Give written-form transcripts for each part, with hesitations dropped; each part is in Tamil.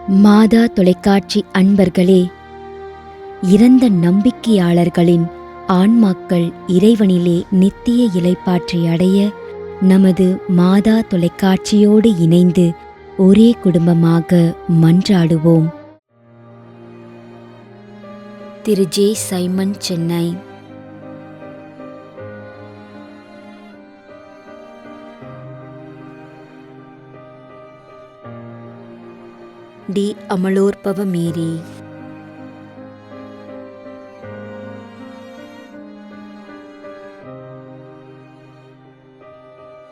மாதா தொலைக்காட்சி அன்பர்களே, இறந்த நம்பிக்கையாளர்களின் ஆன்மாக்கள் இறைவனிலே நித்திய இளைப்பாற்றி அடைய நமது மாதா தொலைக்காட்சியோடு இணைந்து ஒரே குடும்பமாக மன்றாடுவோம். திரு J. Simon, Chennai. D. Amalorpava Mary.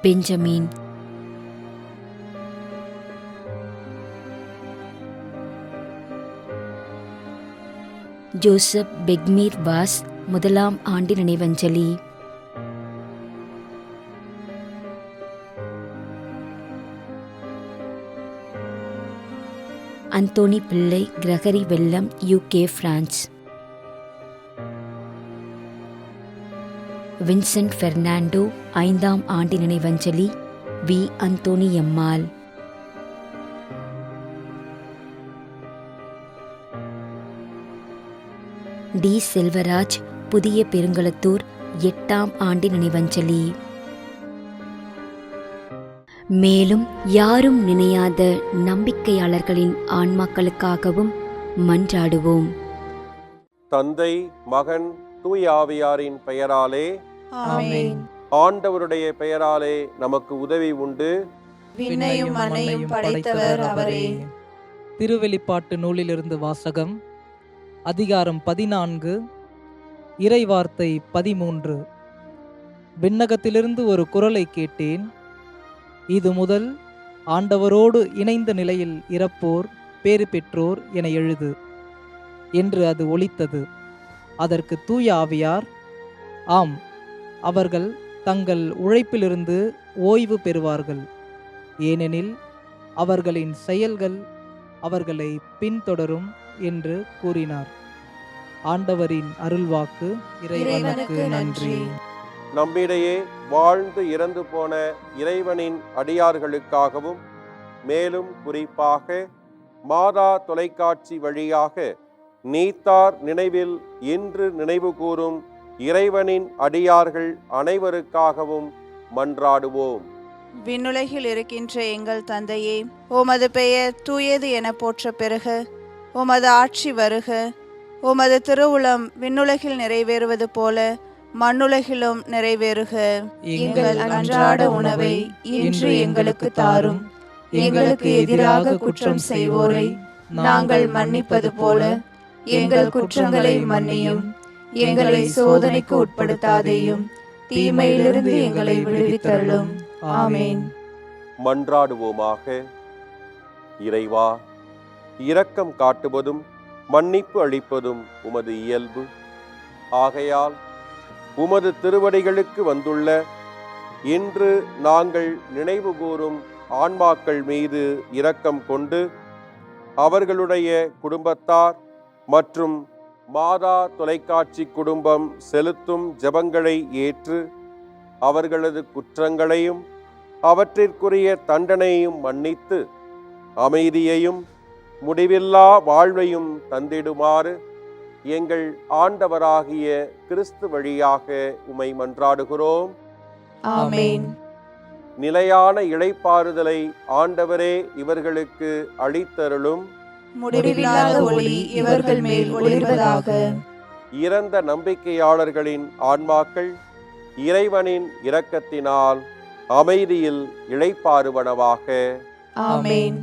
Benjamin. Joseph பெக்மீர் வாஸ், முதலாம் ஆண்டு நினைவஞ்சலி. Anthony Pillai, Gregory Vellam, UK, France. Vincent Fernando, 5ஆம் ஆண்டு நினைவஞ்சலி, V. Anthony Emmal. D. Selvaraj, புதிய பெருங்களத்தூர், 8ஆம் ஆண்டு நினைவஞ்சலி. மேலும் யாரும் நினையாத நம்பிக்கையாளர்களின் ஆன்மாக்களுக்காகவும் மன்றாடுவோம். தந்தை, மகன், தூய ஆவியாரின் பெயராலே ஆமென். ஆண்டவருடைய பெயராலே நமக்கு உதவி உண்டு. விண்ணையும் மண்ணையும் படைத்தவர் அவரே. திருவெளிப்பாட்டு நூலிலிருந்து வாசகம். அதிகாரம் 14, இறைவார்த்தை 13. விண்ணகத்திலிருந்து ஒரு குரலை கேட்டேன். இது முதல் ஆண்டவரோடு இணைந்த நிலையில் இறப்போர் பேறு பெற்றோர் என எழுது என்று அது ஒலித்தது. அதற்கு தூய ஆவியார், ஆம், அவர்கள் தங்கள் உழைப்பிலிருந்து ஓய்வு பெறுவார்கள், ஏனெனில் அவர்களின் செயல்கள் அவர்களை பின்தொடரும் என்று கூறினார். ஆண்டவரின் அருள்வாக்கு. இறைவனுக்கு நன்றி. நம்மிடையே வாழ்ந்து இறந்து போன இறைவனின் அடியார்களுக்காகவும், மேலும் குறிப்பாக மாதா தொலைக்காட்சி வழியாக நீத்தார் நினைவில் இன்று நினைவு கூறும் இறைவனின் அடியார்கள் அனைவருக்காகவும் மன்றாடுவோம். விண்ணுலகில் இருக்கின்ற எங்கள் தந்தையே, உமது பெயர் தூயது என போற்ற பெறுக. உமது ஆட்சி வருக. உமது திருவுளம் விண்ணுலகில் நிறைவேறுவது போல மண்ணுலகிலும் நிறைவேறுக. எங்கள் அன்றாட உணவை இன்று எங்களுக்கு தாரும். எங்களுக்கு எதிராக குற்றம் செய்வோரை நாங்கள் மன்னிப்பது போல எங்கள் குற்றங்களை மன்னியும். எங்களை சோதனைக்கு உட்படுத்தாதேயும், தீமையிலிருந்து எங்களை விடுவித்தருளும். ஆமென். மன்றாடுவோமாக. இறைவா, இரக்கம் காட்டுவதும் மன்னிப்பு அளிப்பதும் உமது இயல்பு. ஆகையால் உமது திருவடிகளுக்கு வந்துள்ள இன்று நாங்கள் நினைவு கூறும் ஆன்மாக்கள் மீது இரக்கம் கொண்டு அவர்களுடைய குடும்பத்தார் மற்றும் மாதா தொலைக்காட்சி குடும்பம் செலுத்தும் ஜெபங்களை ஏற்று அவர்களது குற்றங்களையும் அவற்றிற்குரிய தண்டனையும் மன்னித்து அமைதியையும் முடிவில்லா வாழ்வையும் தந்திடுமாறு எங்கள் ஆண்டவராகிய கிறிஸ்து வழியாக உம்மை மன்றாடுகிறோம். ஆமென். நிலையான இளைப்பாறுதலை ஆண்டவரே இவர்களுக்கு அளித்தருளும். முடிவில்லாத ஒளி இவர்கள் மேல் ஒளிர்வதாக. இறந்த நம்பிக்கையாளர்களின் ஆன்மாக்கள் இறைவனின் இரக்கத்தினால் அமைதியில் இளைப்பாறுவனவாக. ஆமென்.